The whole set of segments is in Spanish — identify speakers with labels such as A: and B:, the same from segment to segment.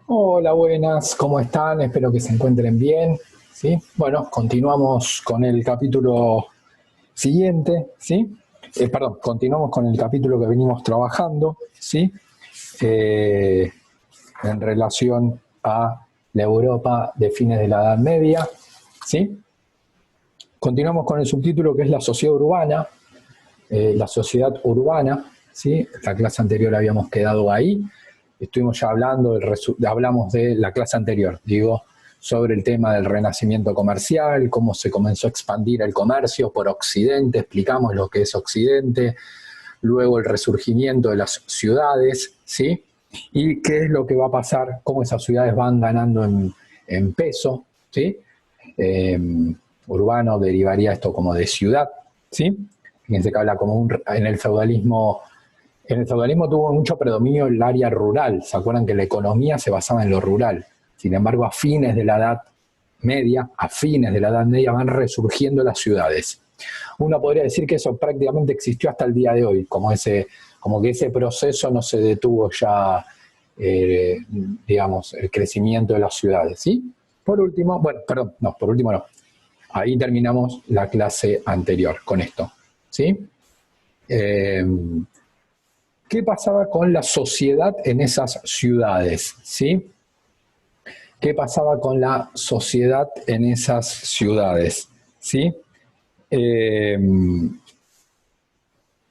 A: Hola, buenas, ¿cómo están? Espero que se encuentren bien. ¿Sí? Bueno, continuamos con el capítulo siguiente, ¿sí? Perdón, continuamos con el capítulo que venimos trabajando, ¿sí? Eh, en relación a la Europa de fines de la Edad Media, ¿sí? Continuamos con el subtítulo que es la sociedad urbana, la sociedad urbana, ¿sí? La clase anterior habíamos quedado ahí. Estuvimos ya hablando, hablamos de la clase anterior, digo, sobre el tema del renacimiento comercial, cómo se comenzó a expandir el comercio por Occidente, explicamos lo que es Occidente, luego el resurgimiento de las ciudades, ¿sí? Y qué es lo que va a pasar, cómo esas ciudades van ganando en peso, ¿sí? Eh, Urbano derivaría esto como de ciudad, ¿sí? Fíjense que habla como en el feudalismo tuvo mucho predominio el área rural. ¿Se acuerdan que la economía se basaba en lo rural? Sin embargo, a fines de la Edad Media van resurgiendo las ciudades. Uno podría decir que eso prácticamente existió hasta el día de hoy, como que ese proceso no se detuvo ya, digamos, el crecimiento de las ciudades, ¿sí? Por último, bueno, perdón, no, por último no. Ahí terminamos la clase anterior con esto, ¿sí? Eh, ¿Qué pasaba con la sociedad en esas ciudades? ¿Sí? ¿Qué pasaba con la sociedad en esas ciudades? ¿Sí? Eh,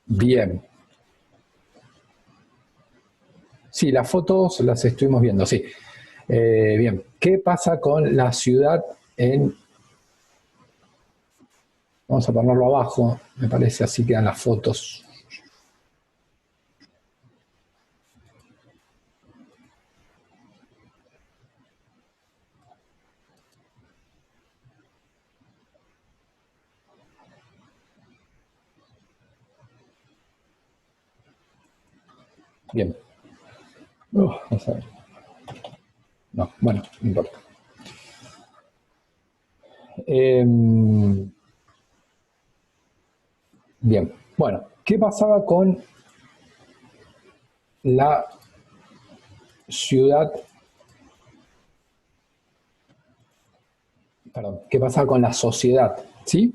A: bien. Sí, las fotos las estuvimos viendo, sí. Bien. ¿Qué pasa con la ciudad en... Vamos a ponerlo abajo, me parece, así quedan las fotos. Bien. Vamos a ver. No, bueno, no importa. Eh, bien. Bueno, ¿qué pasaba con la ciudad, perdón, qué pasa con la sociedad, ¿sí?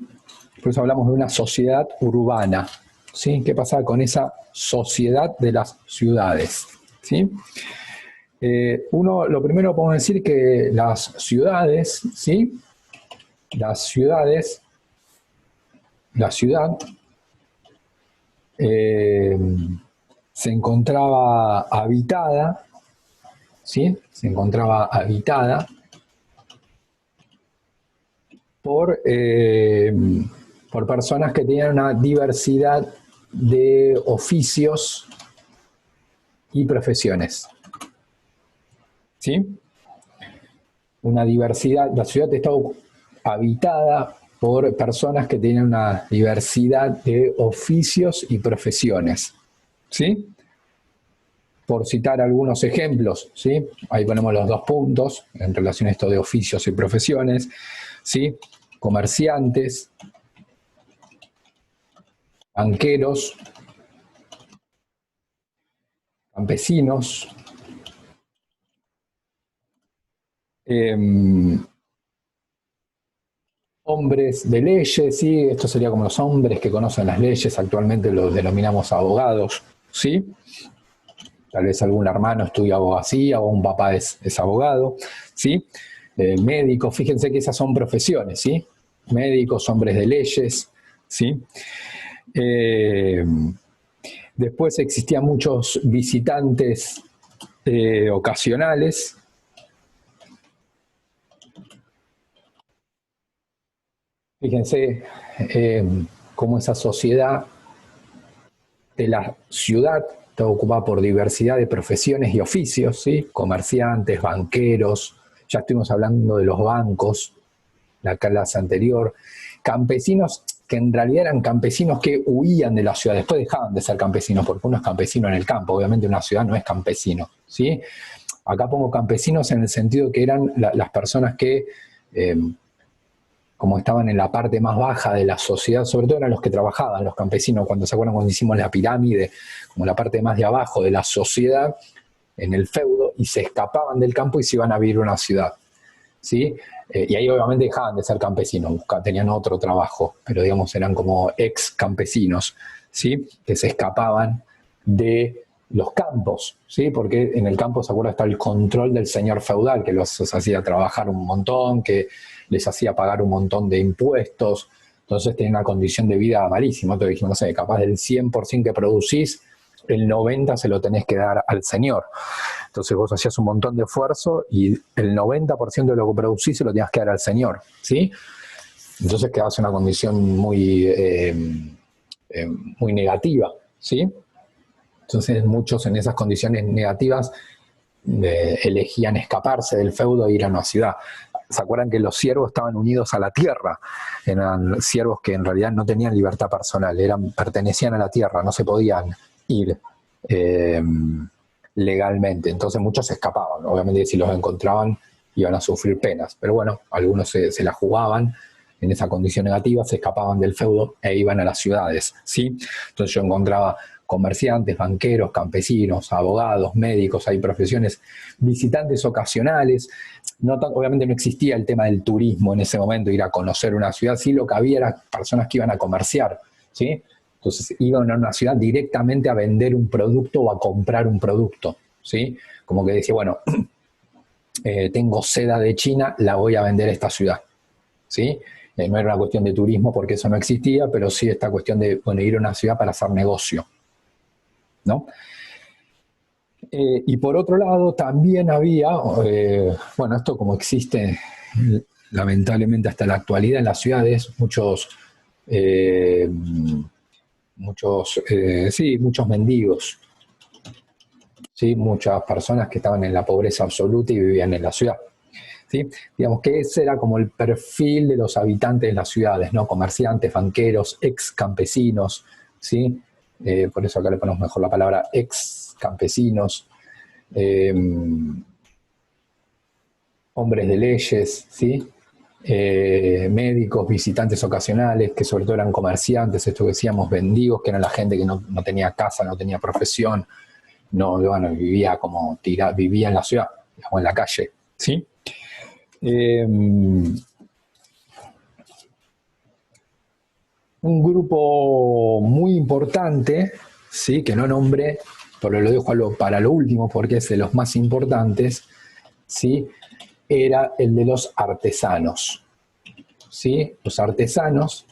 A: Por eso hablamos de una sociedad urbana, ¿sí? ¿Qué pasa con esa sociedad de las ciudades, ¿sí? Lo primero podemos decir que las ciudades, ¿sí? Las ciudades, la ciudad eh, se encontraba habitada, ¿sí? Se encontraba habitada por, eh, por personas que tenían una diversidad de oficios y profesiones. ¿Sí? Una diversidad, la ciudad estaba habitada por personas que tenían una diversidad de oficios y profesiones. ¿Sí? Por citar algunos ejemplos, ¿sí? Ahí ponemos los dos puntos en relación a esto de oficios y profesiones, ¿sí? Comerciantes, banqueros, campesinos, eh, hombres de leyes, ¿sí? Esto sería como los hombres que conocen las leyes, actualmente los denominamos abogados, ¿sí? Tal vez algún hermano estudia abogacía o un papá es abogado, ¿sí? Médicos, fíjense que esas son profesiones, ¿sí? Médicos, hombres de leyes, ¿sí? Eh, Después existían muchos visitantes ocasionales. Fíjense cómo esa sociedad de la ciudad está ocupada por diversidad de profesiones y oficios, ¿sí? Comerciantes, banqueros, ya estuvimos hablando de los bancos, la clase anterior, campesinos que en realidad eran campesinos que huían de la ciudad, después dejaban de ser campesinos, porque uno es campesino en el campo, obviamente una ciudad no es campesino, ¿sí? Acá pongo campesinos en el sentido que eran las personas que eh, como estaban en la parte más baja de la sociedad, sobre todo eran los que trabajaban, los campesinos, cuando se acuerdan cuando hicimos la pirámide, como la parte más de abajo de la sociedad, en el feudo y se escapaban del campo y se iban a vivir a una ciudad, ¿sí? Y ahí obviamente dejaban de ser campesinos, tenían otro trabajo, pero digamos eran como ex campesinos, ¿sí? Que se escapaban de los campos, ¿sí? Porque en el campo, ¿se acuerda? Está el control del señor feudal, que los hacía trabajar un montón, que les hacía pagar un montón de impuestos, entonces tenían una condición de vida malísima. Entonces dijimos, no sé, capaz del 100% que producís, el 90% se lo tenés que dar al señor. Entonces vos hacías un montón de esfuerzo y el 90% de lo que producís se lo tenías que dar al señor, ¿sí? Entonces quedabas en una condición muy negativa, ¿sí? Entonces muchos en esas condiciones negativas elegían escaparse del feudo e ir a una ciudad. ¿Se acuerdan que los siervos estaban unidos a la tierra? Eran siervos que en realidad no tenían libertad personal, pertenecían a la tierra, no se podían ir legalmente. Entonces muchos se escapaban. Obviamente si los encontraban iban a sufrir penas. Pero bueno, algunos se la jugaban en esa condición negativa, se escapaban del feudo e iban a las ciudades, ¿sí? Entonces yo encontraba comerciantes, banqueros, campesinos, abogados, médicos, hay profesiones, visitantes ocasionales. Obviamente no existía el tema del turismo en ese momento, ir a conocer una ciudad, sí lo que había eran personas que iban a comerciar, ¿sí? Entonces iban a una ciudad directamente a vender un producto o a comprar un producto, ¿sí? Como que decía, bueno, tengo seda de China, la voy a vender a esta ciudad, ¿sí? No era una cuestión de turismo porque eso no existía, pero sí esta cuestión de ir a una ciudad para hacer negocio, ¿no? Y por otro lado también había, bueno, esto como existe lamentablemente hasta la actualidad en las ciudades, muchos mendigos, ¿sí? Muchas personas que estaban en la pobreza absoluta y vivían en la ciudad, ¿sí? Digamos que ese era como el perfil de los habitantes de las ciudades, ¿no? Comerciantes, banqueros, ex campesinos, ¿sí? Por eso acá le ponemos mejor la palabra ex campesinos, hombres de leyes, ¿sí? Médicos, visitantes ocasionales, que sobre todo eran comerciantes, esto que decíamos, mendigos, que eran la gente que no tenía casa, no tenía profesión, bueno, vivía en la ciudad, digamos, en la calle, ¿sí? Un grupo muy importante, ¿sí? Que no nombré, pero lo dejo para lo último porque es de los más importantes, ¿sí? Era el de los artesanos, ¿sí? Los artesanos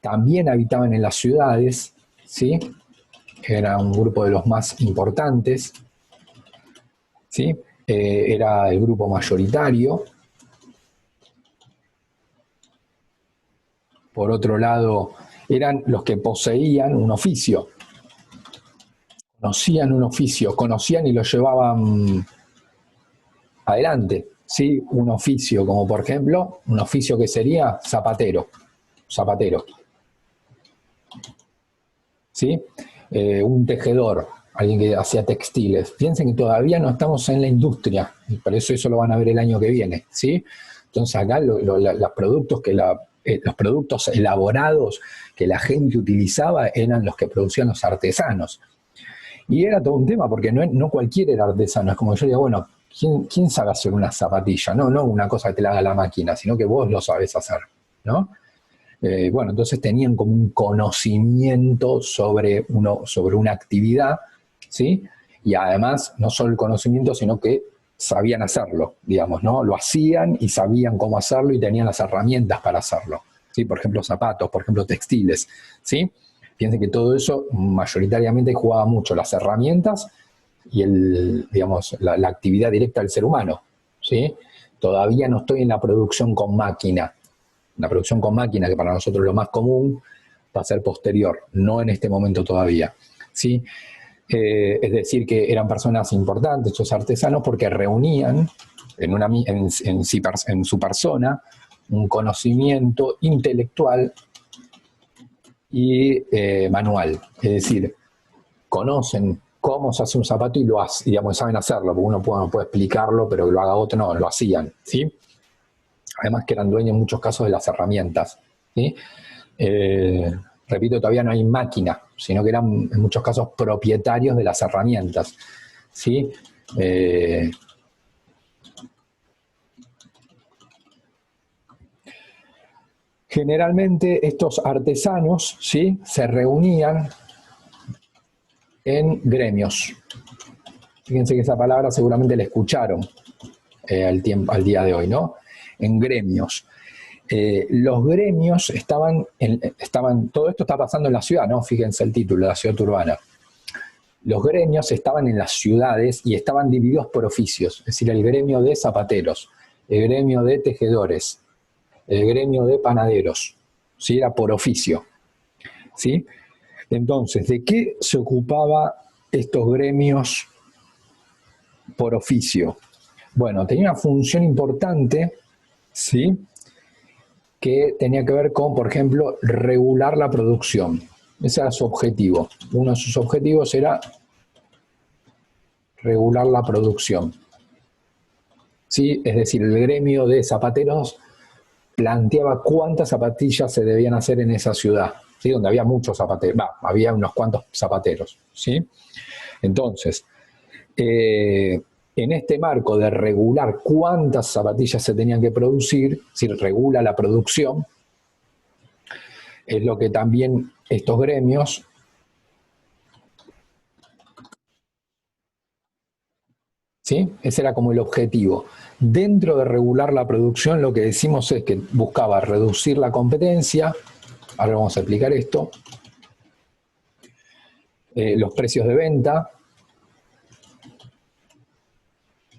A: también habitaban en las ciudades, ¿sí? Era un grupo de los más importantes, ¿sí? Era el grupo mayoritario. Por otro lado, eran los que poseían un oficio, conocían y lo llevaban adelante, ¿sí? Un oficio, como por ejemplo, un oficio que sería zapatero, ¿sí? Un tejedor, alguien que hacía textiles. Piensen que todavía no estamos en la industria, y por eso lo van a ver el año que viene, ¿sí? Entonces acá los productos elaborados que la gente utilizaba eran los que producían los artesanos. Y era todo un tema, porque no cualquiera era artesano. Es como yo digo, bueno, ¿quién sabe hacer una zapatilla? No una cosa que te la haga la máquina, sino que vos lo sabés hacer, ¿no? Bueno, entonces tenían como un conocimiento sobre una actividad, ¿sí? Y además, no solo el conocimiento, sino que sabían hacerlo, digamos, ¿no? Lo hacían y sabían cómo hacerlo y tenían las herramientas para hacerlo, ¿sí? Por ejemplo, zapatos, por ejemplo, textiles, ¿sí? Piensen que todo eso mayoritariamente jugaba mucho las herramientas y la actividad directa del ser humano, ¿sí? Todavía no estoy en la producción con máquina. La producción con máquina, que para nosotros es lo más común, va a ser posterior, no en este momento todavía, ¿sí? Es decir, que eran personas importantes, estos artesanos, porque reunían en su persona un conocimiento intelectual y manual. Es decir, conocen cómo se hace un zapato y digamos, saben hacerlo, porque uno puede explicarlo, pero que lo haga otro no, lo hacían, ¿sí? Además que eran dueños en muchos casos de las herramientas, ¿sí? Repito, todavía no hay máquina, sino que eran en muchos casos propietarios de las herramientas, ¿sí? Generalmente estos artesanos, ¿sí?, se reunían en gremios. Fíjense que esa palabra seguramente la escucharon al día de hoy, ¿no? En gremios. Los gremios estaban, todo esto está pasando en la ciudad, ¿no? Fíjense el título, la ciudad urbana. Los gremios estaban en las ciudades y estaban divididos por oficios, es decir, el gremio de zapateros, el gremio de tejedores, el gremio de panaderos, ¿sí? Era por oficio, ¿sí? Entonces, ¿de qué se ocupaba estos gremios por oficio? Bueno, tenía una función importante, ¿sí?, que tenía que ver con, por ejemplo, regular la producción. Ese era su objetivo. Uno de sus objetivos era regular la producción. ¿Sí? Es decir, el gremio de zapateros planteaba cuántas zapatillas se debían hacer en esa ciudad, ¿sí?, donde había muchos zapateros, había unos cuantos zapateros, ¿sí? Entonces, en este marco de regular cuántas zapatillas se tenían que producir, si regula la producción, es lo que también estos gremios ¿sí? Ese era como el objetivo. Dentro de regular la producción, lo que decimos es que buscaba reducir la competencia, ahora vamos a explicar esto, los precios de venta,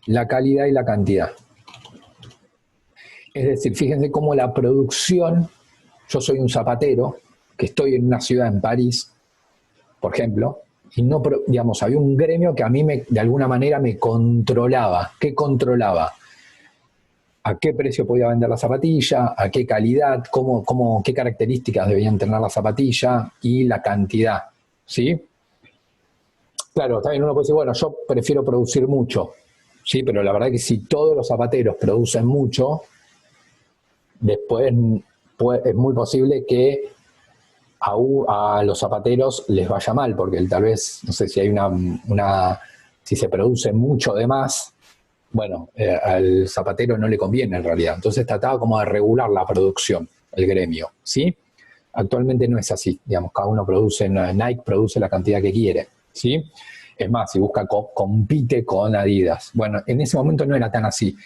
A: la calidad y la cantidad. Es decir, fíjense cómo la producción, yo soy un zapatero, que estoy en una ciudad en París, por ejemplo, y no, digamos, había un gremio que a mí de alguna manera me controlaba. ¿Qué controlaba? A qué precio podía vender la zapatilla, a qué calidad, qué características debían tener la zapatilla y la cantidad, ¿sí? Claro, también uno puede decir, bueno, yo prefiero producir mucho, ¿sí? Pero la verdad que si todos los zapateros producen mucho, después es muy posible que a los zapateros les vaya mal, porque tal vez, no sé si hay si se produce mucho de más, bueno, al zapatero no le conviene en realidad. Entonces trataba como de regular la producción, el gremio, ¿sí? Actualmente no es así, digamos, cada uno produce, Nike produce la cantidad que quiere, ¿sí? Es más, si busca, compite con Adidas. Bueno, en ese momento no era tan así,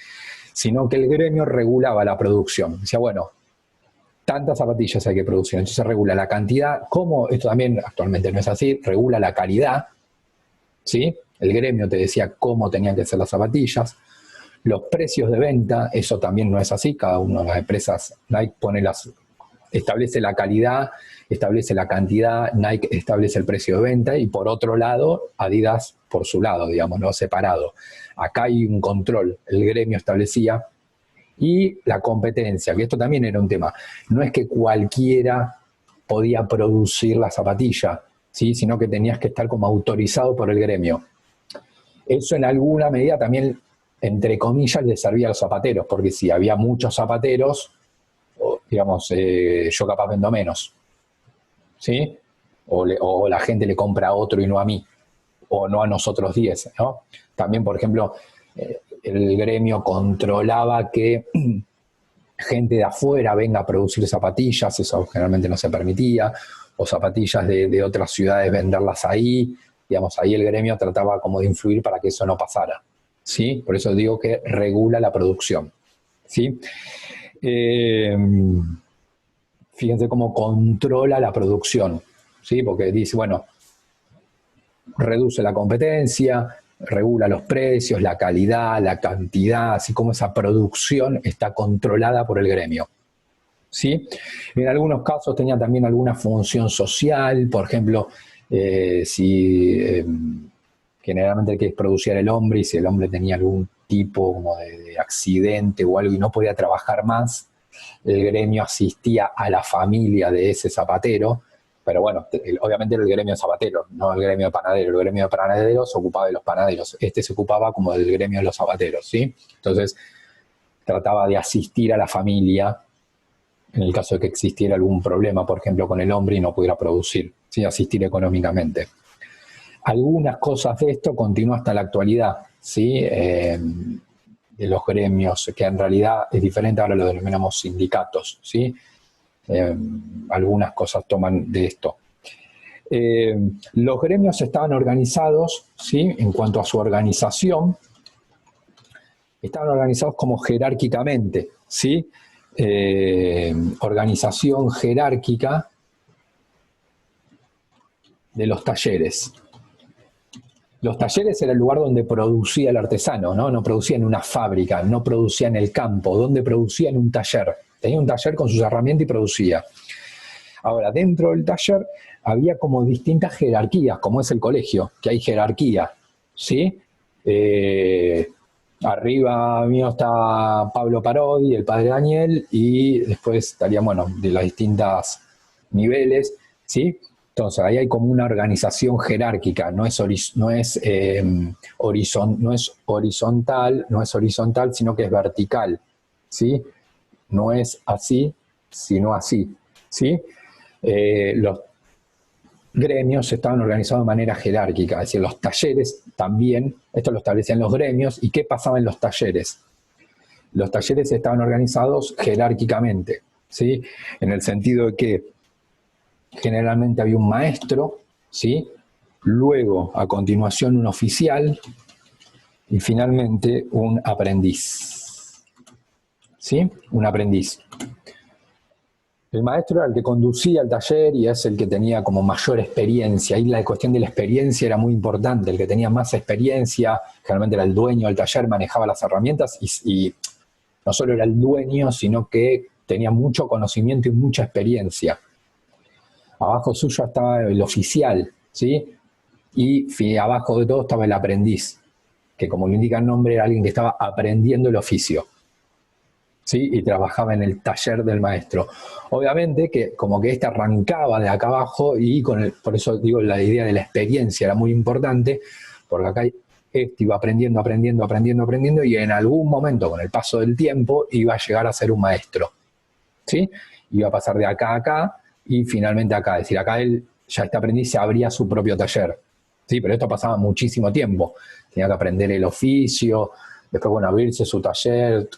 A: sino que el gremio regulaba la producción. Decía, bueno, tantas zapatillas hay que producir, entonces regula la cantidad, como esto también actualmente no es así, regula la calidad, ¿sí? El gremio te decía cómo tenían que ser las zapatillas. Los precios de venta, eso también no es así, cada una de las empresas, Nike establece la calidad, establece la cantidad, Nike establece el precio de venta y por otro lado, Adidas por su lado, digamos, ¿no? Separado. Acá hay un control, el gremio establecía, y la competencia, que esto también era un tema. No es que cualquiera podía producir la zapatilla, ¿sí?, sino que tenías que estar como autorizado por el gremio. Eso en alguna medida también, entre comillas, le servía a los zapateros, porque si había muchos zapateros, digamos, yo capaz vendo menos, ¿sí? O la gente le compra a otro y no a mí, o no a nosotros 10, ¿no? También, por ejemplo, el gremio controlaba que gente de afuera venga a producir zapatillas, eso generalmente no se permitía, o zapatillas de otras ciudades venderlas ahí, digamos, ahí el gremio trataba como de influir para que eso no pasara, ¿sí? Por eso digo que regula la producción, ¿sí? Fíjense cómo controla la producción, ¿sí? Porque dice, bueno, reduce la competencia, regula los precios, la calidad, la cantidad, así como esa producción está controlada por el gremio, ¿sí? En algunos casos tenía también alguna función social, por ejemplo, si generalmente el que producía era el hombre, y si el hombre tenía algún tipo como de accidente o algo y no podía trabajar más, el gremio asistía a la familia de ese zapatero, pero bueno, obviamente era el gremio de zapateros, no el gremio de panaderos. El gremio de panaderos se ocupaba de los panaderos, este se ocupaba como del gremio de los zapateros, ¿sí? Entonces trataba de asistir a la familia en el caso de que existiera algún problema, por ejemplo, con el hombre y no pudiera producir, ¿sí? Asistir económicamente. Algunas cosas de esto continúan hasta la actualidad, ¿sí? De los gremios, que en realidad es diferente, ahora lo denominamos sindicatos, ¿sí? Algunas cosas toman de esto. Los gremios estaban organizados, ¿sí? En cuanto a su organización, estaban organizados como jerárquicamente, ¿sí? Organización jerárquica de los talleres. Los talleres era el lugar donde producía el artesano, ¿no? No producía en una fábrica, no producía en el campo, donde producía en un taller. Tenía un taller con sus herramientas y producía. Ahora, dentro del taller había como distintas jerarquías, como es el colegio, que hay jerarquía, ¿sí? Arriba mío está Pablo Parodi, el padre Daniel, y después estarían, bueno, de las distintas niveles, ¿sí? Entonces, ahí hay como una organización jerárquica, no es horizontal, sino que es vertical, ¿sí? No es así, sino así, ¿sí? Los gremios estaban organizados de manera jerárquica, es decir, los talleres también, esto lo establecían los gremios. ¿Y qué pasaba en los talleres? Los talleres estaban organizados jerárquicamente, ¿sí? En el sentido de que generalmente había un maestro, ¿sí? Luego, a continuación, un oficial y finalmente un aprendiz, ¿sí? Un aprendiz. El maestro era el que conducía el taller y es el que tenía como mayor experiencia. Ahí la cuestión de la experiencia era muy importante. El que tenía más experiencia, generalmente era el dueño del taller, manejaba las herramientas y no solo era el dueño, sino que tenía mucho conocimiento y mucha experiencia. Abajo suyo estaba el oficial, ¿sí? Y abajo de todo estaba el aprendiz, que como lo indica el nombre, era alguien que estaba aprendiendo el oficio, ¿sí? Y trabajaba en el taller del maestro. Obviamente que como que este arrancaba de acá abajo y por eso digo, la idea de la experiencia era muy importante, porque acá este iba aprendiendo y en algún momento, con el paso del tiempo, iba a llegar a ser un maestro, ¿sí? Iba a pasar de acá a acá y finalmente acá. Es decir, acá él, ya este aprendiz, se abría su propio taller, ¿sí? Pero esto pasaba muchísimo tiempo. Tenía que aprender el oficio, después, bueno, abrirse su taller,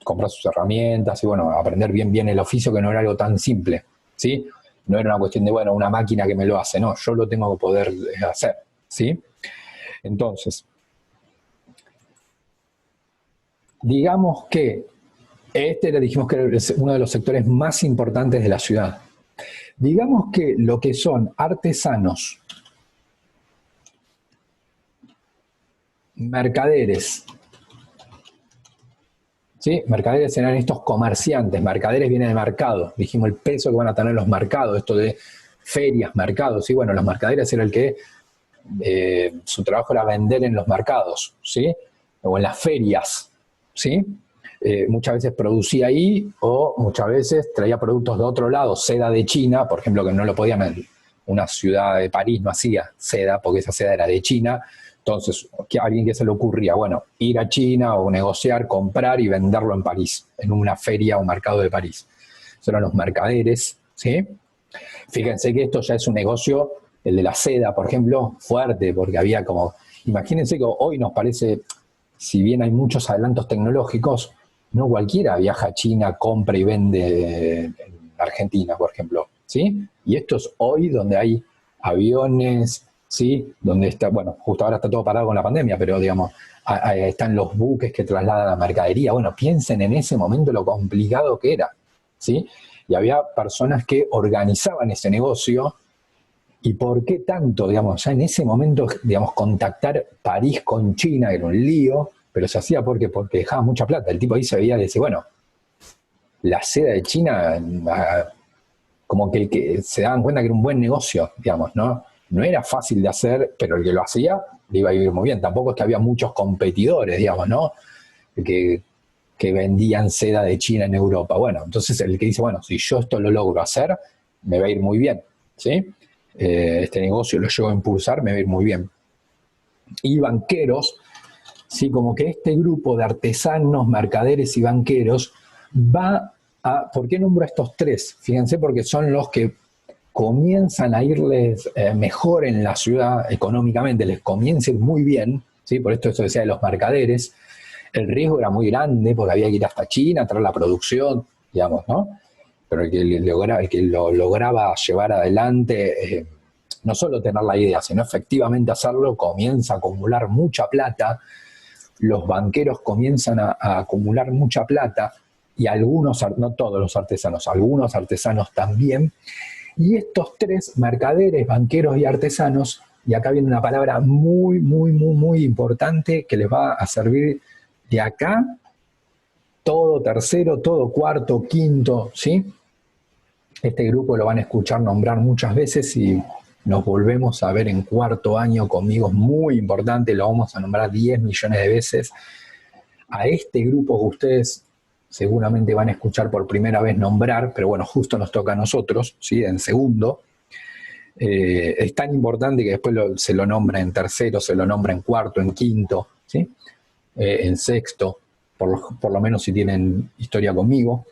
A: comprar sus herramientas y, bueno, aprender bien el oficio, que no era algo tan simple, ¿sí? No era una cuestión de, bueno, una máquina que me lo hace, no, yo lo tengo que poder hacer, ¿sí? Entonces, digamos que dijimos que era uno de los sectores más importantes de la ciudad. Digamos que lo que son artesanos, mercaderes, ¿sí? Mercaderes eran estos comerciantes, mercaderes viene de mercado, dijimos el peso que van a tener los mercados, esto de ferias, mercados, ¿sí? Bueno, los mercaderes era el que su trabajo era vender en los mercados, ¿sí? O en las ferias, ¿sí? Muchas veces producía ahí o muchas veces traía productos de otro lado, seda de China, por ejemplo, que no lo podían, una ciudad de París no hacía seda porque esa seda era de China. Entonces, ¿a alguien que se le ocurría? Bueno, ir a China o negociar, comprar y venderlo en París, en una feria o mercado de París. Esos eran los mercaderes, ¿sí? Fíjense que esto ya es un negocio, el de la seda, por ejemplo, fuerte, porque había como, imagínense que hoy nos parece, si bien hay muchos adelantos tecnológicos, no cualquiera viaja a China, compra y vende en Argentina, por ejemplo, ¿sí? Y esto es hoy donde hay aviones, ¿sí? Donde está, bueno, justo ahora está todo parado con la pandemia, pero digamos, están los buques que trasladan la mercadería. Bueno, piensen en ese momento lo complicado que era, ¿sí? Y había personas que organizaban ese negocio. ¿Y por qué tanto? Digamos, ya en ese momento, digamos, contactar París con China era un lío, pero se hacía porque dejaba mucha plata. El tipo ahí se veía y decía, bueno, la seda de China, como que el que se daban cuenta que era un buen negocio, digamos, ¿no? No era fácil de hacer, pero el que lo hacía le iba a ir muy bien. Tampoco es que había muchos competidores, digamos, ¿no? Que vendían seda de China en Europa. Bueno, entonces el que dice, bueno, si yo esto lo logro hacer, me va a ir muy bien, ¿sí? Este negocio lo llevo a impulsar, me va a ir muy bien. Y banqueros, ¿sí? Como que este grupo de artesanos, mercaderes y banqueros va a... ¿Por qué nombro a estos tres? Fíjense, porque son los que comienzan a irles mejor en la ciudad económicamente, les comienza a ir muy bien, ¿sí? Por esto decía de los mercaderes, el riesgo era muy grande porque había que ir hasta China, traer la producción, digamos, ¿no? Pero el que lo lograba llevar adelante, no solo tener la idea, sino efectivamente hacerlo, comienza a acumular mucha plata, los banqueros comienzan a acumular mucha plata, y algunos, no todos los artesanos, algunos artesanos también, y estos tres, mercaderes, banqueros y artesanos, y acá viene una palabra muy, muy, muy, muy importante que les va a servir de acá, todo tercero, todo cuarto, quinto, ¿sí? Este grupo lo van a escuchar nombrar muchas veces y nos volvemos a ver en cuarto año conmigo, es muy importante, lo vamos a nombrar 10 millones de veces. A este grupo que ustedes seguramente van a escuchar por primera vez nombrar, pero bueno, justo nos toca a nosotros, ¿sí? En segundo. Es tan importante que después se lo nombra en tercero, se lo nombra en cuarto, en quinto, ¿sí? En sexto, por lo menos si tienen historia conmigo.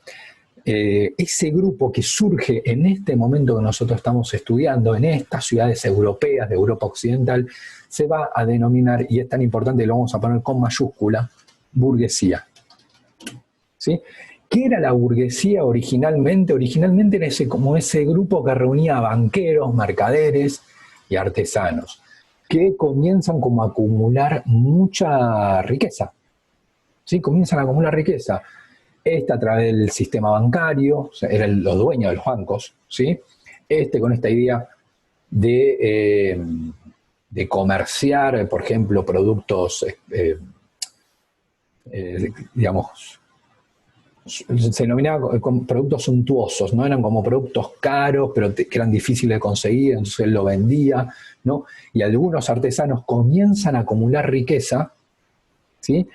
A: Ese grupo que surge en este momento que nosotros estamos estudiando, en estas ciudades europeas de Europa Occidental, se va a denominar, y es tan importante que lo vamos a poner con mayúscula, burguesía. ¿Sí? ¿Qué era la burguesía originalmente? Originalmente era como ese grupo que reunía banqueros, mercaderes y artesanos, que comienzan como a acumular mucha riqueza. ¿Sí? Comienzan a acumular riqueza. Esta a través del sistema bancario, o sea, eran los dueños de los bancos, ¿sí? Con esta idea de comerciar, por ejemplo, productos, digamos, se denominaba como productos suntuosos, no eran como productos caros, pero que eran difíciles de conseguir, entonces él lo vendía, ¿no? Y algunos artesanos comienzan a acumular riqueza, ¿sí?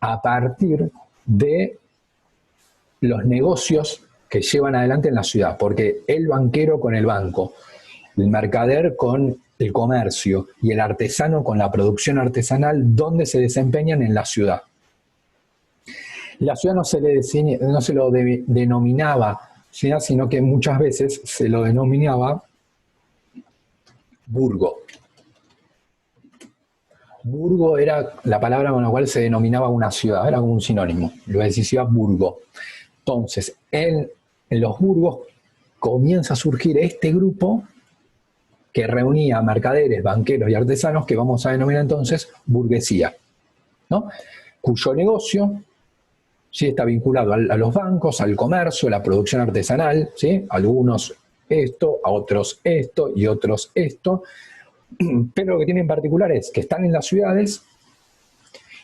A: A partir de los negocios que llevan adelante en la ciudad, porque el banquero con el banco, el mercader con el comercio y el artesano con la producción artesanal, ¿dónde se desempeñan? En la ciudad. La ciudad no se lo denominaba ciudad, sino que muchas veces se lo denominaba burgo. Burgo era la palabra con la cual se denominaba una ciudad, era como un sinónimo, lo decía burgo. Entonces, en los burgos comienza a surgir este grupo que reunía mercaderes, banqueros y artesanos, que vamos a denominar entonces burguesía, ¿no? Cuyo negocio sí está vinculado a los bancos, al comercio, a la producción artesanal, ¿sí? Algunos esto, a otros esto y otros esto, pero lo que tienen en particular es que están en las ciudades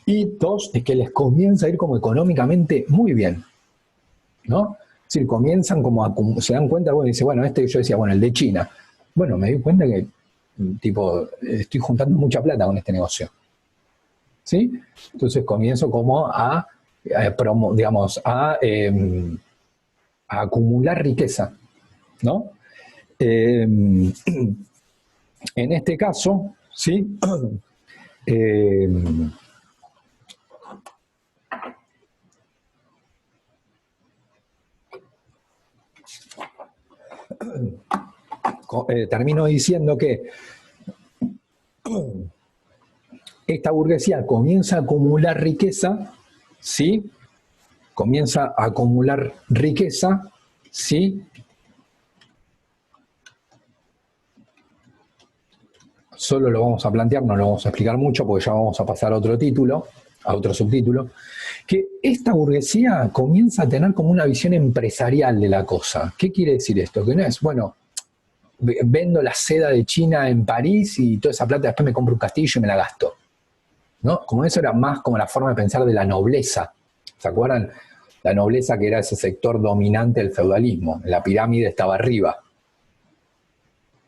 A: y dos, es que les comienza a ir como económicamente muy bien, ¿no? Es decir, comienzan como se dan cuenta, bueno, dice, bueno, yo decía, bueno, el de China. Bueno, me di cuenta que, tipo, estoy juntando mucha plata con este negocio. ¿Sí? Entonces comienzo como a acumular riqueza, ¿no? En este caso, ¿sí? Termino diciendo que esta burguesía comienza a acumular riqueza, ¿sí? Comienza a acumular riqueza, ¿sí? Solo lo vamos a plantear, no lo vamos a explicar mucho porque ya vamos a pasar a otro título, a otro subtítulo, que esta burguesía comienza a tener como una visión empresarial de la cosa. ¿Qué quiere decir esto? Que no es, bueno, vendo la seda de China en París y toda esa plata después me compro un castillo y me la gasto, ¿no? Como eso era más como la forma de pensar de la nobleza. ¿Se acuerdan? La nobleza, que era ese sector dominante del feudalismo. La pirámide estaba arriba.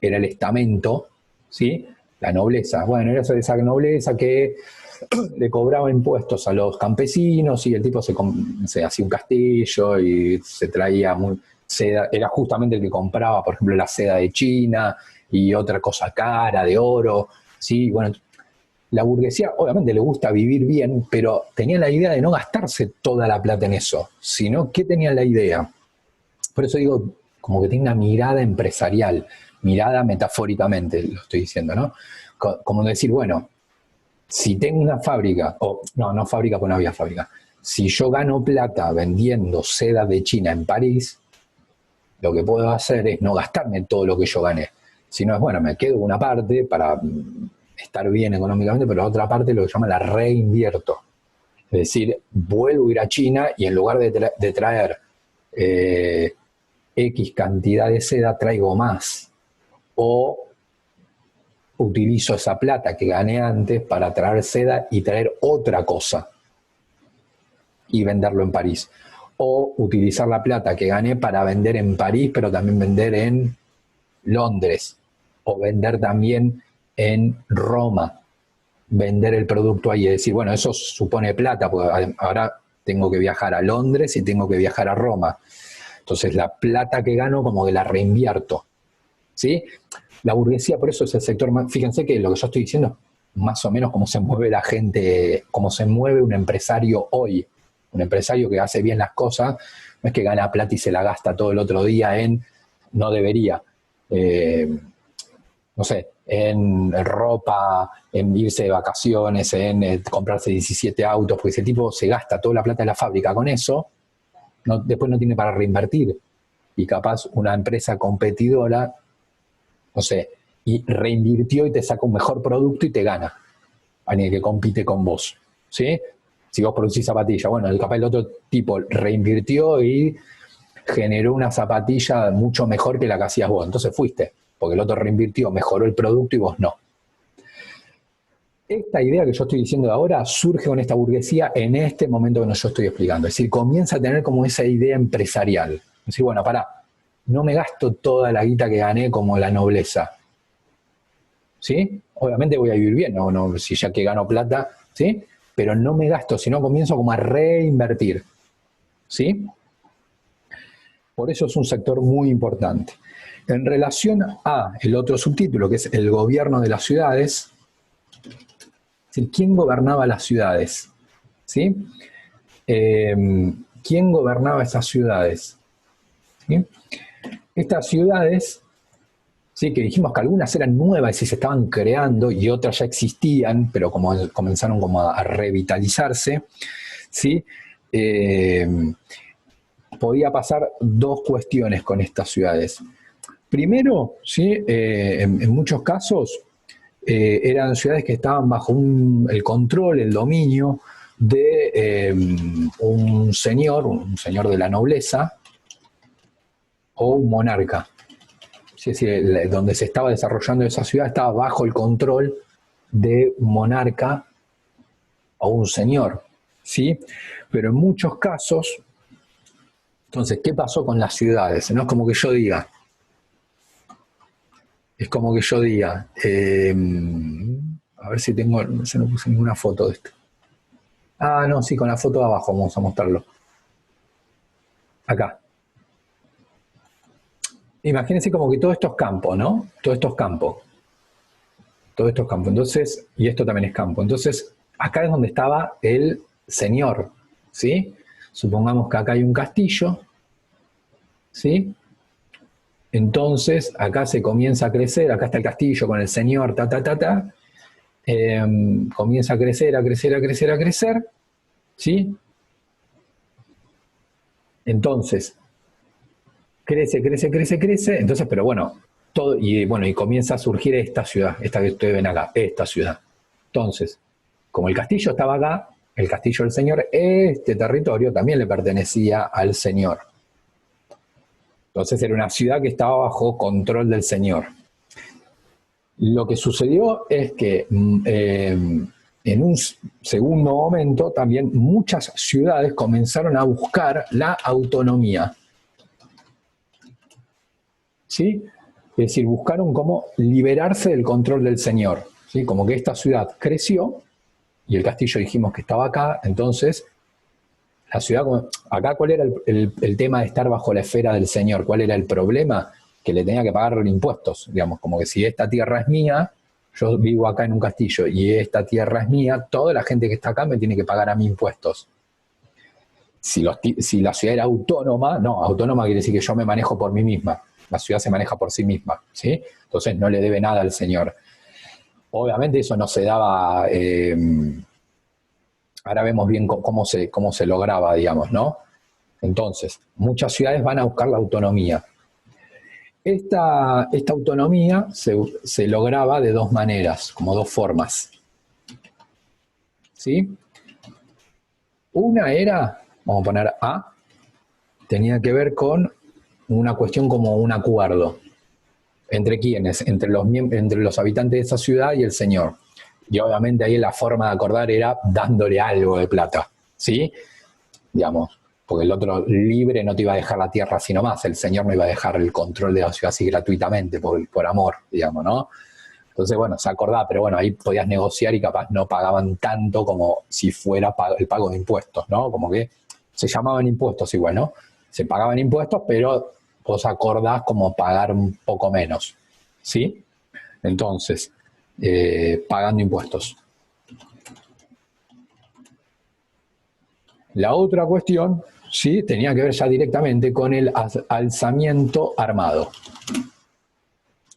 A: Era el estamento, ¿sí? La nobleza. Bueno, era esa nobleza que le cobraba impuestos a los campesinos y el tipo se hacía un castillo y se traía seda. Era justamente el que compraba, por ejemplo, la seda de China y otra cosa cara, de oro, ¿sí? Bueno, la burguesía obviamente le gusta vivir bien, pero tenía la idea de no gastarse toda la plata en eso, sino que tenía la idea. Por eso digo, como que tiene una mirada empresarial, mirada metafóricamente, lo estoy diciendo, ¿no? Como decir, bueno, si tengo una fábrica, o no fábrica, pues no había fábrica, si yo gano plata vendiendo seda de China en París, lo que puedo hacer es no gastarme todo lo que yo gané, sino es, bueno, me quedo una parte para estar bien económicamente, pero la otra parte lo que se llama la reinvierto. Es decir, vuelvo a ir a China y en lugar de traer X cantidad de seda, traigo más. O utilizo esa plata que gané antes para traer seda y traer otra cosa y venderlo en París. O utilizar la plata que gané para vender en París, pero también vender en Londres. O vender también en Roma. Vender el producto ahí. Es decir, bueno, eso supone plata, porque ahora tengo que viajar a Londres y tengo que viajar a Roma. Entonces la plata que gano como que la reinvierto. ¿Sí? La burguesía, por eso es el sector más... Fíjense que lo que yo estoy diciendo es más o menos cómo se mueve la gente, cómo se mueve un empresario hoy. Un empresario que hace bien las cosas, no es que gana plata y se la gasta todo el otro día en... No debería. No sé, en ropa, en irse de vacaciones, en comprarse 17 autos, porque ese tipo se gasta toda la plata de la fábrica con eso, después no tiene para reinvertir. Y capaz una empresa competidora, no sé, y reinvirtió y te saca un mejor producto y te gana. Alguien que compite con vos, ¿sí? Si vos producís zapatillas, bueno, capaz el otro tipo reinvirtió y generó una zapatilla mucho mejor que la que hacías vos. Entonces fuiste, porque el otro reinvirtió, mejoró el producto y vos no. Esta idea que yo estoy diciendo ahora surge con esta burguesía en este momento que yo estoy explicando. Es decir, comienza a tener como esa idea empresarial. Es decir, bueno, pará, no me gasto toda la guita que gané como la nobleza. ¿Sí? Obviamente voy a vivir bien, no, si ya que gano plata, ¿sí? Pero no me gasto, sino comienzo como a reinvertir. ¿Sí? Por eso es un sector muy importante. En relación a el otro subtítulo, que es el gobierno de las ciudades, es decir, ¿quién gobernaba las ciudades? ¿Sí? ¿Quién gobernaba esas ciudades? ¿Sí? Estas ciudades, sí, que dijimos que algunas eran nuevas y se estaban creando y otras ya existían, pero como comenzaron como a revitalizarse, ¿sí? Podía pasar dos cuestiones con estas ciudades. Primero, ¿sí? En muchos casos eran ciudades que estaban bajo el control, el dominio de un señor de la nobleza o un monarca. Es decir, donde se estaba desarrollando esa ciudad estaba bajo el control de un monarca o un señor, ¿sí? Pero en muchos casos, entonces, ¿qué pasó con las ciudades? No es como que yo diga, a ver si tengo, se no puse ninguna foto de esto. Ah, no, sí, con la foto de abajo vamos a mostrarlo. Acá. Imagínense como que todo esto es campo, ¿no? Todo esto es campo. Entonces, y esto también es campo. Entonces, acá es donde estaba el señor, ¿sí? Supongamos que acá hay un castillo, ¿sí? Entonces, acá se comienza a crecer, acá está el castillo con el señor, comienza a crecer, ¿sí? Entonces, crece, entonces, pero bueno, y comienza a surgir esta ciudad, esta que ustedes ven acá, esta ciudad. Entonces, como el castillo estaba acá, el castillo del señor, este territorio también le pertenecía al señor. Entonces era una ciudad que estaba bajo control del señor. Lo que sucedió es que en un segundo momento también muchas ciudades comenzaron a buscar la autonomía. ¿Sí? Es decir, buscaron cómo liberarse del control del señor. ¿Sí? Como que esta ciudad creció y el castillo dijimos que estaba acá, entonces la ciudad, acá ¿cuál era el tema de estar bajo la esfera del señor? ¿Cuál era el problema? Que le tenía que pagar impuestos, digamos, como que si esta tierra es mía, yo vivo acá en un castillo y esta tierra es mía, toda la gente que está acá me tiene que pagar a mí impuestos. si la ciudad era autónoma, no, autónoma quiere decir que yo me manejo por mí misma. La ciudad se maneja por sí misma, ¿sí? Entonces no le debe nada al señor. Obviamente eso no se daba, ahora vemos bien cómo se lograba, digamos, ¿no? Entonces, muchas ciudades van a buscar la autonomía. Esta autonomía se lograba de dos maneras, como dos formas, ¿sí? Una era, vamos a poner A, tenía que ver con una cuestión como un acuerdo. ¿Entre quiénes? Entre los habitantes de esa ciudad y el señor. Y obviamente ahí la forma de acordar era dándole algo de plata, ¿sí? Digamos, porque el otro libre no te iba a dejar la tierra así nomás, el señor no iba a dejar el control de la ciudad así gratuitamente, por amor, digamos, ¿no? Entonces, bueno, se acordaba, pero bueno, ahí podías negociar y capaz no pagaban tanto como si fuera el pago de impuestos, ¿no? Como que se llamaban impuestos igual, ¿no? Se pagaban impuestos, pero vos acordás como pagar un poco menos, ¿sí? Entonces, pagando impuestos. La otra cuestión, ¿sí? Tenía que ver ya directamente con el alzamiento armado,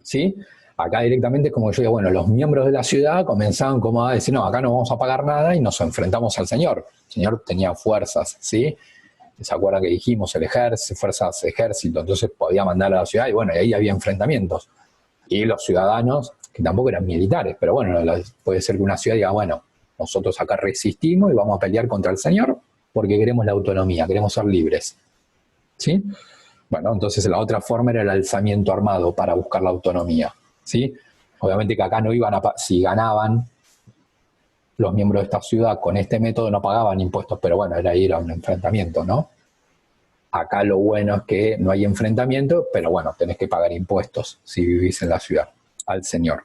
A: ¿sí? Acá directamente es como yo digo, bueno, los miembros de la ciudad comenzaban como a decir, no, acá no vamos a pagar nada y nos enfrentamos al señor. El señor tenía fuerzas, ¿sí? ¿Se acuerdan que dijimos el ejército, fuerzas ejército? Entonces podía mandar a la ciudad y bueno, ahí había enfrentamientos. Y los ciudadanos, que tampoco eran militares, pero bueno, puede ser que una ciudad diga, bueno, nosotros acá resistimos y vamos a pelear contra el señor porque queremos la autonomía, queremos ser libres, ¿sí? Bueno, entonces la otra forma era el alzamiento armado para buscar la autonomía, ¿sí? Obviamente que acá no iban si ganaban los miembros de esta ciudad con este método no pagaban impuestos, pero bueno, era un enfrentamiento, ¿no? Acá lo bueno es que no hay enfrentamiento, pero bueno, tenés que pagar impuestos si vivís en la ciudad, al señor.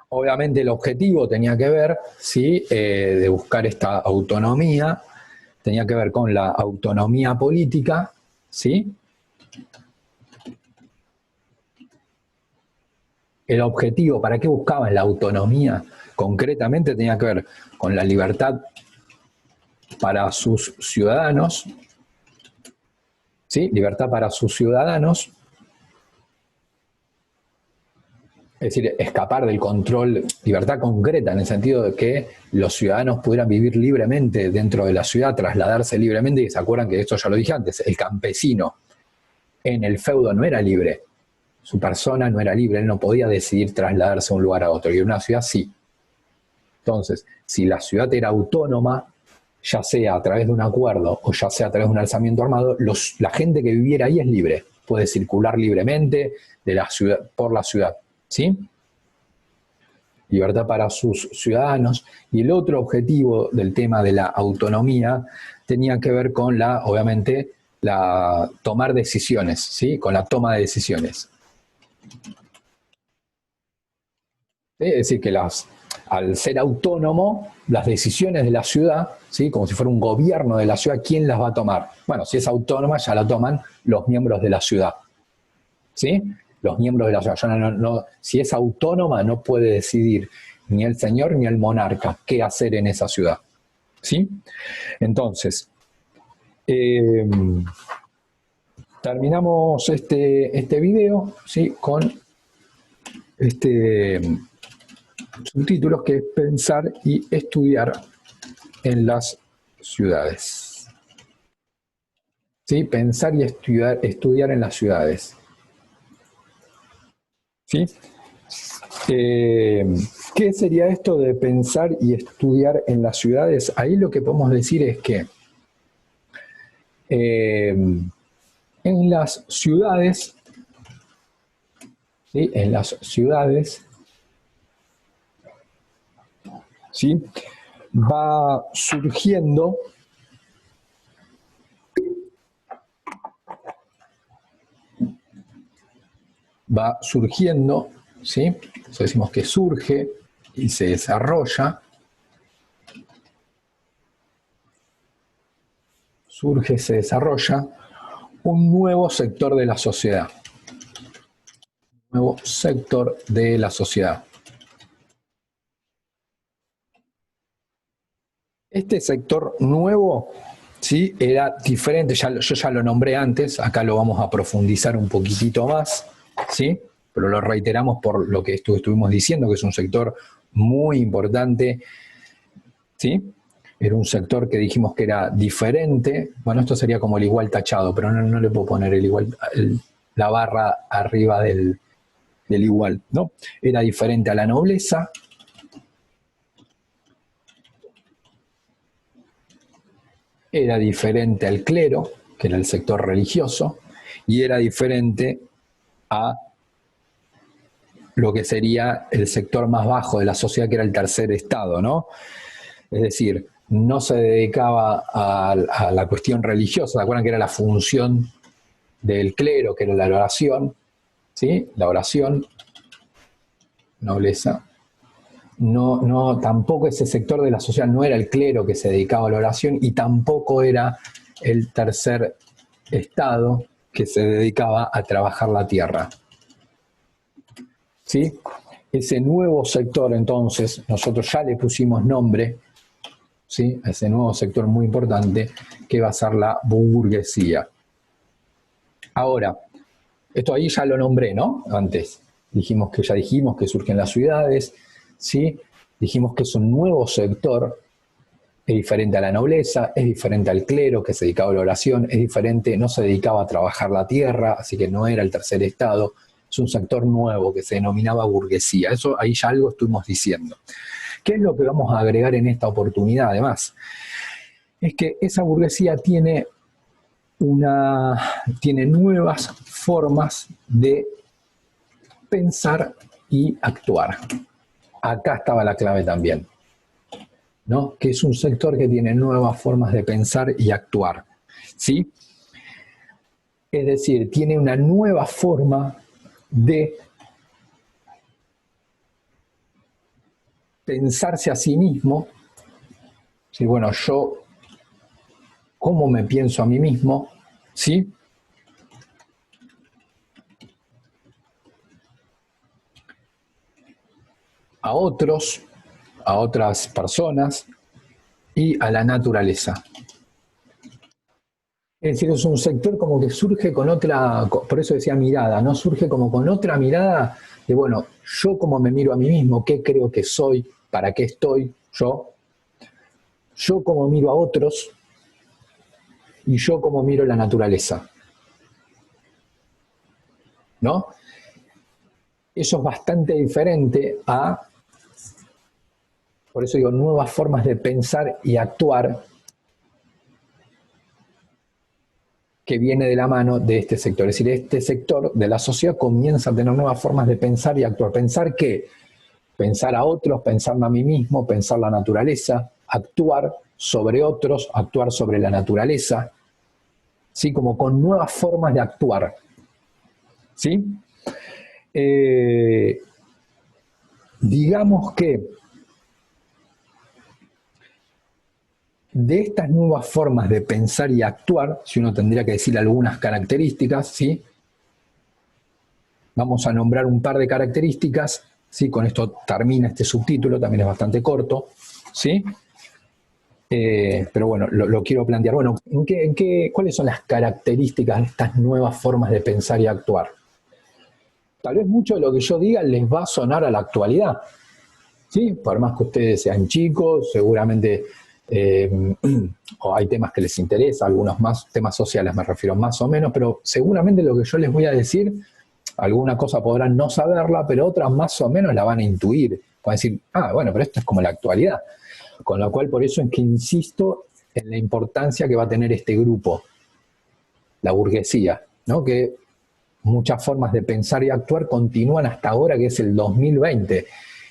A: Obviamente el objetivo tenía que ver, ¿sí? De buscar esta autonomía, tenía que ver con la autonomía política, ¿sí? El objetivo, ¿para qué buscaban la autonomía? Concretamente tenía que ver con la libertad para sus ciudadanos, ¿sí? Libertad para sus ciudadanos, es decir, escapar del control, libertad concreta en el sentido de que los ciudadanos pudieran vivir libremente dentro de la ciudad, trasladarse libremente, y se acuerdan que esto ya lo dije antes, el campesino en el feudo no era libre, su persona no era libre, él no podía decidir trasladarse de un lugar a otro, y en una ciudad sí. Entonces, si la ciudad era autónoma, ya sea a través de un acuerdo o ya sea a través de un alzamiento armado, la gente que viviera ahí es libre, puede circular libremente por la ciudad, ¿sí? Libertad para sus ciudadanos. Y el otro objetivo del tema de la autonomía tenía que ver con obviamente, tomar decisiones, ¿sí? Con la toma de decisiones. Es decir, que al ser autónomo, las decisiones de la ciudad, ¿sí? Como si fuera un gobierno de la ciudad, ¿quién las va a tomar? Bueno, si es autónoma, ya la toman los miembros de la ciudad, ¿sí? Los miembros de la ciudad. Si es autónoma, no puede decidir ni el señor ni el monarca qué hacer en esa ciudad, ¿sí? Entonces, terminamos este video, ¿sí? Con subtítulos que es pensar y estudiar en las ciudades. ¿Sí? Pensar y estudiar en las ciudades. ¿Sí? ¿Qué sería esto de pensar y estudiar en las ciudades? Ahí lo que podemos decir es que en las ciudades, ¿sí? En las ciudades, ¿sí? Va surgiendo ¿sí? Eso decimos que surge y se desarrolla. Surge, se desarrolla un nuevo sector de la sociedad. Un nuevo sector de la sociedad. Este sector nuevo, ¿sí? Era diferente, yo ya lo nombré antes, acá lo vamos a profundizar un poquitito más, ¿sí? Pero lo reiteramos por lo que estuvimos diciendo, que es un sector muy importante, ¿sí? Era un sector que dijimos que era diferente. Bueno, esto sería como el igual tachado, pero no le puedo poner el igual, la barra arriba del igual, ¿no? Era diferente a la nobleza. Era diferente al clero, que era el sector religioso, y era diferente a lo que sería el sector más bajo de la sociedad, que era el tercer estado, ¿no? Es decir, no se dedicaba a la cuestión religiosa. ¿Se acuerdan que era la función del clero, que era la oración? ¿Sí? La oración, nobleza. No, tampoco ese sector de la sociedad no era el clero que se dedicaba a la oración, y tampoco era el tercer estado que se dedicaba a trabajar la tierra. ¿Sí? Ese nuevo sector, entonces, nosotros ya le pusimos nombre, ¿sí? A ese nuevo sector muy importante, que va a ser la burguesía. Ahora, esto ahí ya lo nombré, ¿no? Antes. Ya dijimos que surgen las ciudades, ¿sí? Dijimos que es un nuevo sector, es diferente a la nobleza, es diferente al clero que se dedicaba a la oración, es diferente, no se dedicaba a trabajar la tierra, así que no era el tercer estado. Es un sector nuevo que se denominaba burguesía. Eso ahí ya algo estuvimos diciendo. ¿Qué es lo que vamos a agregar en esta oportunidad, además? Es que esa burguesía tiene nuevas formas de pensar y actuar. Acá estaba la clave también, ¿no? Que es un sector que tiene nuevas formas de pensar y actuar, ¿sí? Es decir, tiene una nueva forma de pensarse a sí mismo. Sí, bueno, yo, ¿cómo me pienso a mí mismo? ¿Sí? A otros, a otras personas y a la naturaleza. Es decir, es un sector como que surge con otra, por eso decía mirada, ¿no? Surge como con otra mirada de, bueno, yo cómo me miro a mí mismo, qué creo que soy, para qué estoy yo cómo miro a otros y yo cómo miro la naturaleza, ¿no? Eso es bastante diferente a, por eso digo, nuevas formas de pensar y actuar que viene de la mano de este sector. Es decir, este sector de la sociedad comienza a tener nuevas formas de pensar y actuar. ¿Pensar qué? Pensar a otros, pensarme a mí mismo, pensar la naturaleza, actuar sobre otros, actuar sobre la naturaleza, ¿sí? Como con nuevas formas de actuar, ¿sí? Digamos que de estas nuevas formas de pensar y actuar, si uno tendría que decir algunas características, ¿sí? Vamos a nombrar un par de características, ¿sí? Con esto termina este subtítulo, también es bastante corto, ¿sí? Pero bueno, lo quiero plantear. Bueno, ¿cuáles son las características de estas nuevas formas de pensar y actuar? Tal vez mucho de lo que yo diga les va a sonar a la actualidad, ¿sí? Por más que ustedes sean chicos, seguramente o hay temas que les interesa, algunos más, temas sociales me refiero más o menos, pero seguramente lo que yo les voy a decir, alguna cosa podrán no saberla, pero otras más o menos la van a intuir. Van a decir, bueno, pero esto es como la actualidad. Con lo cual, por eso es que insisto en la importancia que va a tener este grupo, la burguesía, ¿no? Que muchas formas de pensar y actuar continúan hasta ahora, que es el 2020.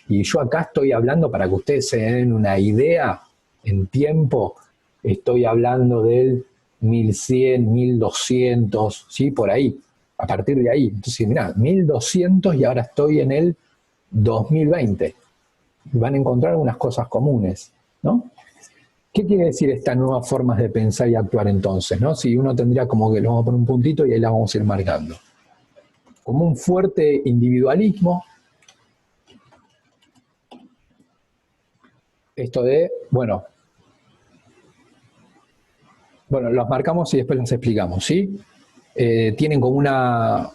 A: Y yo acá estoy hablando, para que ustedes se den una idea, en tiempo, estoy hablando del 1100, 1200, ¿sí? Por ahí, a partir de ahí. Entonces, mirá, 1200 y ahora estoy en el 2020. Y van a encontrar algunas cosas comunes, ¿no? ¿Qué quiere decir estas nuevas formas de pensar y actuar entonces, ¿no? Si uno tendría como que, lo vamos a poner un puntito y ahí la vamos a ir marcando. Como un fuerte individualismo, esto de, bueno, Bueno, los marcamos y después los explicamos, ¿sí? Tienen como una...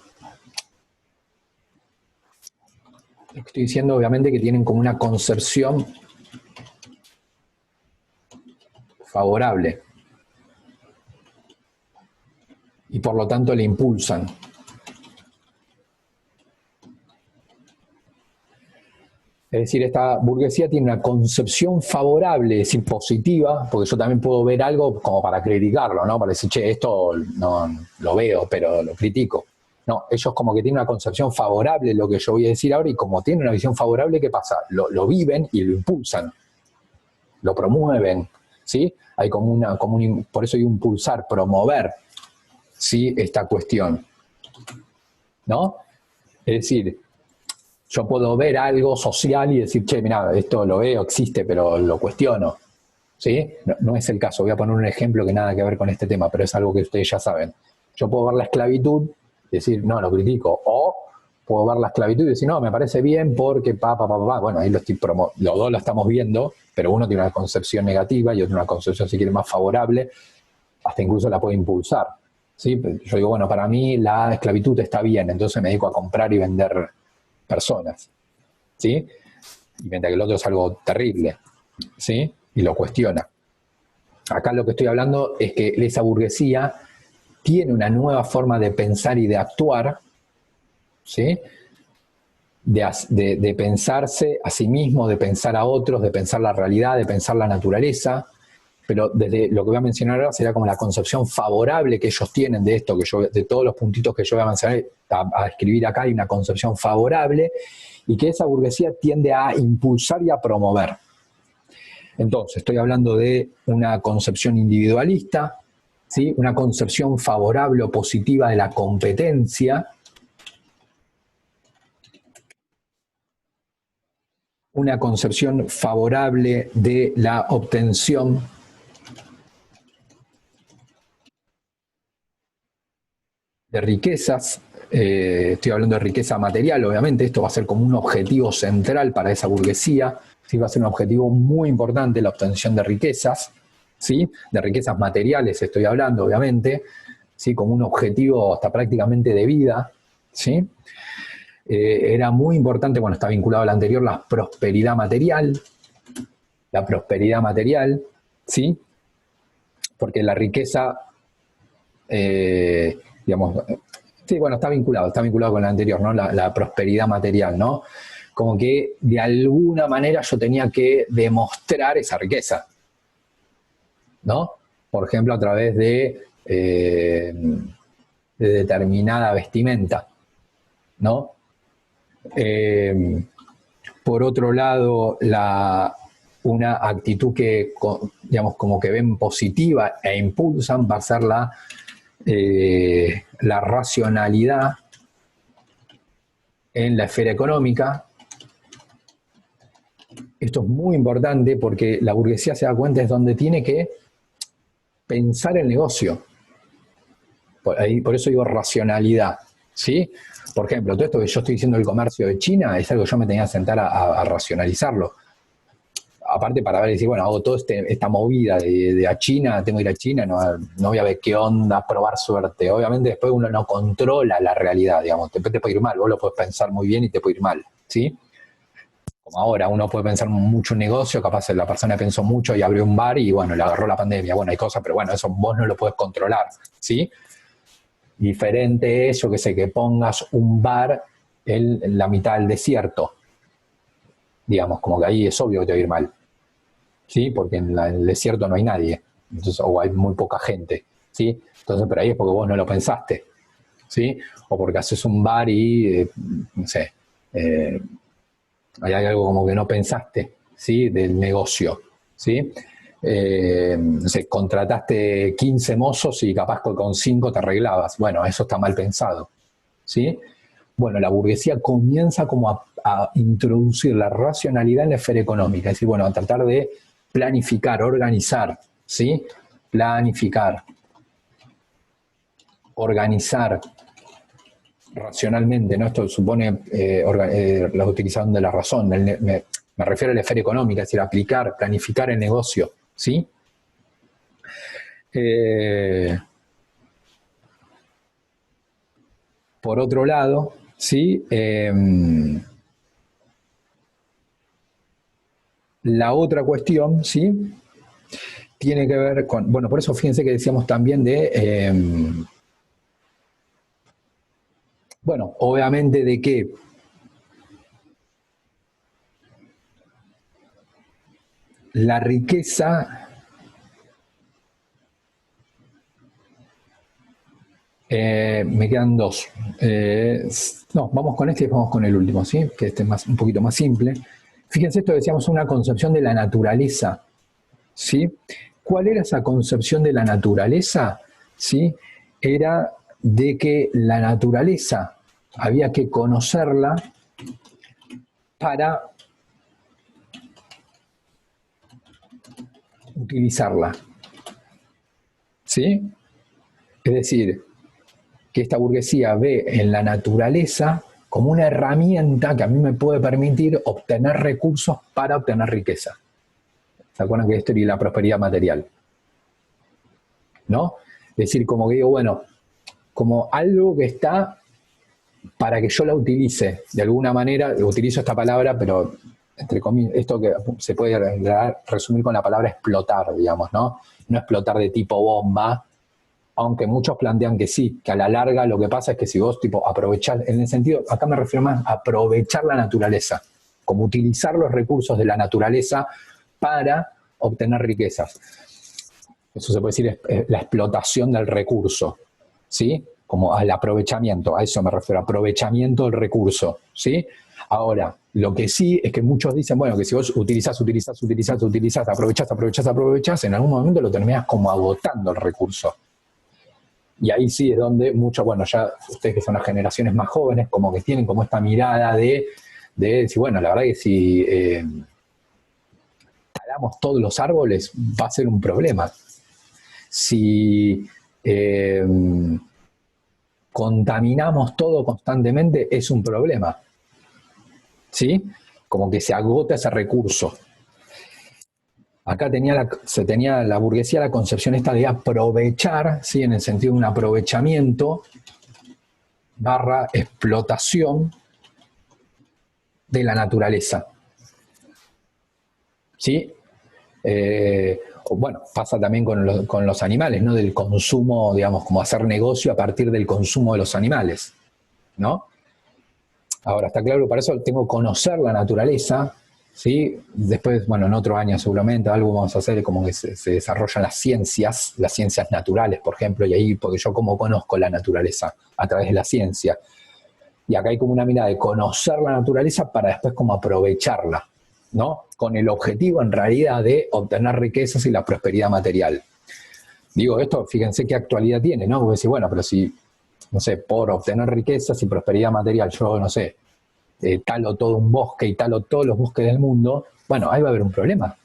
A: Estoy diciendo obviamente que tienen como una concepción favorable y por lo tanto le impulsan. Es decir, esta burguesía tiene una concepción favorable, es decir, positiva, porque yo también puedo ver algo como para criticarlo, ¿no? Para decir, che, esto no lo veo, pero lo critico. No, ellos como que tienen una concepción favorable de lo que yo voy a decir ahora, y como tienen una visión favorable, ¿qué pasa? Lo viven y lo impulsan, lo promueven, ¿sí? Hay como por eso hay un impulsar, promover, ¿sí? Esta cuestión, ¿no? Es decir, yo puedo ver algo social y decir, che, mira, esto lo veo, existe, pero lo cuestiono, ¿sí? No es el caso. Voy a poner un ejemplo que nada que ver con este tema, pero es algo que ustedes ya saben. Yo puedo ver la esclavitud y decir, no, lo critico. O puedo ver la esclavitud y decir, no, me parece bien porque Bueno, ahí los dos lo estamos viendo, pero uno tiene una concepción negativa y otro una concepción, si quiere, más favorable. Hasta incluso la puede impulsar, ¿sí? Yo digo, bueno, para mí la esclavitud está bien, entonces me dedico a comprar y vender personas, ¿sí? Y mientras que el otro es algo terrible, ¿sí? Y lo cuestiona. Acá lo que estoy hablando es que esa burguesía tiene una nueva forma de pensar y de actuar, ¿sí? De pensarse a sí mismo, de pensar a otros, de pensar la realidad, de pensar la naturaleza, pero desde lo que voy a mencionar ahora será como la concepción favorable que ellos tienen de esto, de todos los puntitos que yo voy a mencionar, a escribir acá, hay una concepción favorable, y que esa burguesía tiende a impulsar y a promover. Entonces, estoy hablando de una concepción individualista, ¿sí? Una concepción favorable o positiva de la competencia, una concepción favorable de la obtención de riquezas. Estoy hablando de riqueza material, obviamente, esto va a ser como un objetivo central para esa burguesía, ¿sí? Va a ser un objetivo muy importante la obtención de riquezas, ¿sí? De riquezas materiales estoy hablando, obviamente, ¿sí? Como un objetivo hasta prácticamente de vida, ¿sí? Era muy importante, bueno, está vinculado al anterior, la prosperidad material, ¿sí? Porque la riqueza, digamos, sí, bueno, está vinculado con el anterior, ¿no? La prosperidad material, ¿no? Como que de alguna manera yo tenía que demostrar esa riqueza, ¿no? Por ejemplo, a través de determinada vestimenta, ¿no? Por otro lado, una actitud que, digamos, como que ven positiva e impulsan va a ser la racionalidad en la esfera económica. Esto es muy importante porque la burguesía se da cuenta es donde tiene que pensar el negocio. Por eso digo racionalidad, ¿sí? Por ejemplo, todo esto que yo estoy diciendo del comercio de China es algo que yo me tenía que sentar a racionalizarlo. Aparte para ver, decir, bueno, hago toda esta movida de a China, tengo que ir a China, no voy a ver qué onda, probar suerte. Obviamente después uno no controla la realidad, digamos, después te puede ir mal, vos lo puedes pensar muy bien y te puede ir mal, ¿sí? Como ahora, uno puede pensar mucho en negocio, capaz la persona pensó mucho y abrió un bar y bueno, le agarró la pandemia, bueno, hay cosas, pero bueno, eso vos no lo puedes controlar, ¿sí? Diferente es, yo que sé, que pongas un bar en la mitad del desierto, digamos, como que ahí es obvio que te va a ir mal, ¿sí? Porque en el desierto no hay nadie, entonces, o hay muy poca gente, ¿sí? Entonces, pero ahí es porque vos no lo pensaste, ¿sí? O porque haces un bar y, no sé, hay algo como que no pensaste, ¿sí? Del negocio, ¿sí? No sé, contrataste 15 mozos y capaz que con 5 te arreglabas. Bueno, eso está mal pensado, ¿sí? Bueno, la burguesía comienza como a introducir la racionalidad en la esfera económica, es decir, bueno, a tratar de planificar, organizar, ¿sí? Planificar, organizar racionalmente, ¿no? Esto supone la utilización de la razón, me refiero a la esfera económica, es decir, aplicar, planificar el negocio, ¿sí? Eh, por otro lado, ¿sí? La otra cuestión, ¿sí? Tiene que ver con, bueno, por eso fíjense que decíamos también de, bueno, obviamente de que la riqueza, me quedan dos. No, vamos con este y vamos con el último, ¿sí? Que este es más, un poquito más simple. Fíjense, esto decíamos una concepción de la naturaleza, ¿sí? ¿Cuál era esa concepción de la naturaleza? ¿Sí? Era de que la naturaleza había que conocerla para utilizarla, ¿sí? Es decir, que esta burguesía ve en la naturaleza como una herramienta que a mí me puede permitir obtener recursos para obtener riqueza. ¿Se acuerdan que esto era la prosperidad material? ¿No? Es decir, como que digo, bueno, como algo que está para que yo la utilice. De alguna manera, utilizo esta palabra, pero entre comillas, esto que se puede resumir con la palabra explotar, digamos, ¿no? No explotar de tipo bomba, aunque muchos plantean que sí, que a la larga lo que pasa es que si vos tipo aprovechás, en el sentido, acá me refiero más a aprovechar la naturaleza, como utilizar los recursos de la naturaleza para obtener riquezas. Eso se puede decir es la explotación del recurso, ¿sí? Como al aprovechamiento, a eso me refiero, aprovechamiento del recurso, ¿sí? Ahora, lo que sí es que muchos dicen, bueno, que si vos utilizás, aprovechás, en algún momento lo terminás como agotando el recurso. Y ahí sí es donde muchos, bueno, ya ustedes que son las generaciones más jóvenes, como que tienen como esta mirada de decir, bueno, la verdad que si talamos todos los árboles va a ser un problema. Si contaminamos todo constantemente es un problema, ¿sí? Como que se agota ese recurso. Acá se tenía la burguesía la concepción esta de aprovechar, ¿sí? En el sentido de un aprovechamiento barra explotación de la naturaleza, ¿sí? Bueno, pasa también con los animales, ¿no? Del consumo, digamos, como hacer negocio a partir del consumo de los animales, ¿no? Ahora, está claro, para eso tengo que conocer la naturaleza, ¿sí? Después, bueno, en otro año seguramente algo vamos a hacer como que se desarrollan las ciencias naturales, por ejemplo, y ahí, porque yo como conozco la naturaleza a través de la ciencia. Y acá hay como una mirada de conocer la naturaleza para después como aprovecharla, ¿no? Con el objetivo en realidad de obtener riquezas y la prosperidad material. Digo, esto, fíjense qué actualidad tiene, ¿no? Porque decir, bueno, pero si, no sé, por obtener riquezas y prosperidad material, yo, no sé, talo todo un bosque y talo todos los bosques del mundo, bueno, ahí va a haber un problema.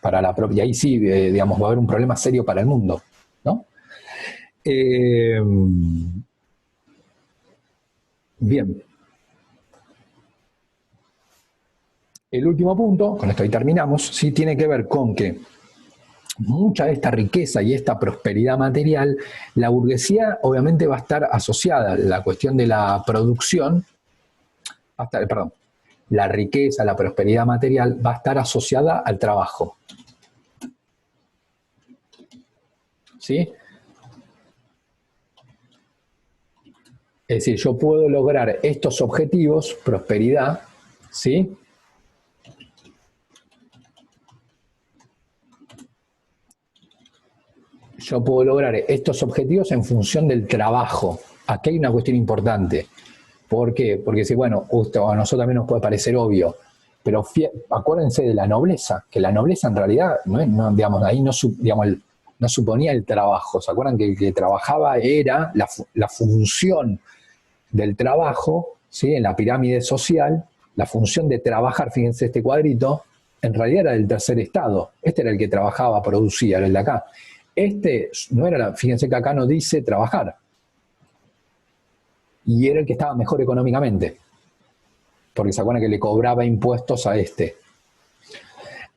A: Para la propia, y ahí sí, digamos, va a haber un problema serio para el mundo, ¿no? Bien. El último punto, con esto ahí terminamos, sí tiene que ver con que mucha de esta riqueza y esta prosperidad material, la burguesía obviamente va a estar asociada a la cuestión de la producción, perdón, la riqueza, la prosperidad material va a estar asociada al trabajo. ¿Sí? Es decir, yo puedo lograr estos objetivos, prosperidad, ¿sí? Yo puedo lograr estos objetivos en función del trabajo. Aquí hay una cuestión importante. ¿Por qué? Porque si, bueno, justo a nosotros también nos puede parecer obvio, pero acuérdense de la nobleza, que la nobleza en realidad, no digamos, ahí no, digamos, no suponía el trabajo. ¿Se acuerdan que el que trabajaba era la función del trabajo, ¿sí? En la pirámide social, la función de trabajar, fíjense este cuadrito, en realidad era del tercer estado. Este era el que trabajaba, producía, era el de acá. Este no era, fíjense que acá no dice trabajar. Y era el que estaba mejor económicamente, porque se acuerdan que le cobraba impuestos a este.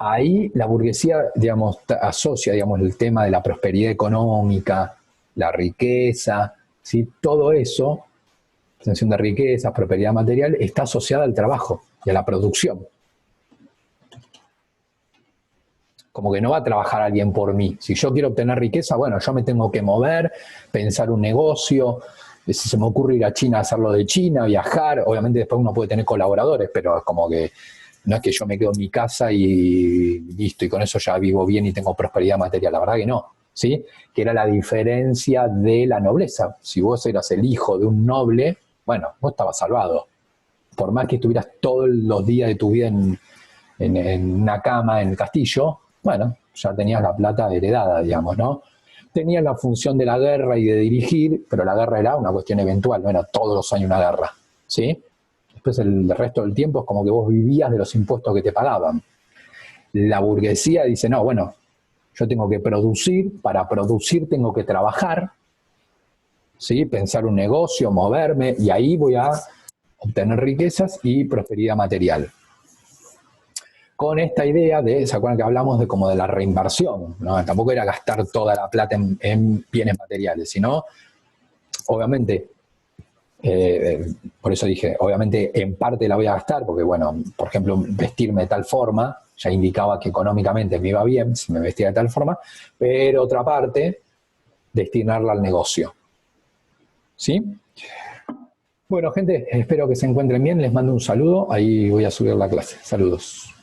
A: ahí la burguesía, digamos, asocia, digamos, el tema de la prosperidad económica, la riqueza, ¿sí? Todo eso, obtención de riquezas, prosperidad material, está asociada al trabajo y a la producción. Como que no va a trabajar alguien por mí. Si yo quiero obtener riqueza, bueno, yo me tengo que mover, pensar un negocio. Si se me ocurre ir a China, hacerlo de China, viajar. Obviamente después uno puede tener colaboradores, pero es como que no es que yo me quedo en mi casa y listo, y con eso ya vivo bien y tengo prosperidad material. La verdad que no, ¿sí? Que era la diferencia de la nobleza. Si vos eras el hijo de un noble, bueno, vos estabas salvado. Por más que estuvieras todos los días de tu vida en una cama en el castillo, bueno, ya tenías la plata heredada, digamos, ¿no? Tenías la función de la guerra y de dirigir, pero la guerra era una cuestión eventual, no era todos los años una guerra, ¿sí? Después el resto del tiempo es como que vos vivías de los impuestos que te pagaban. La burguesía dice, no, bueno, yo tengo que producir, para producir tengo que trabajar, ¿sí? Pensar un negocio, moverme, y ahí voy a obtener riquezas y prosperidad material. Con esta idea de, ¿se acuerdan que hablamos de como de la reinversión? ¿No? Tampoco era gastar toda la plata en bienes materiales, sino, obviamente, por eso dije, obviamente en parte la voy a gastar, porque bueno, por ejemplo, vestirme de tal forma, ya indicaba que económicamente me iba bien si me vestía de tal forma, pero otra parte, destinarla al negocio. ¿Sí? Bueno, gente, espero que se encuentren bien, les mando un saludo, ahí voy a subir la clase. Saludos.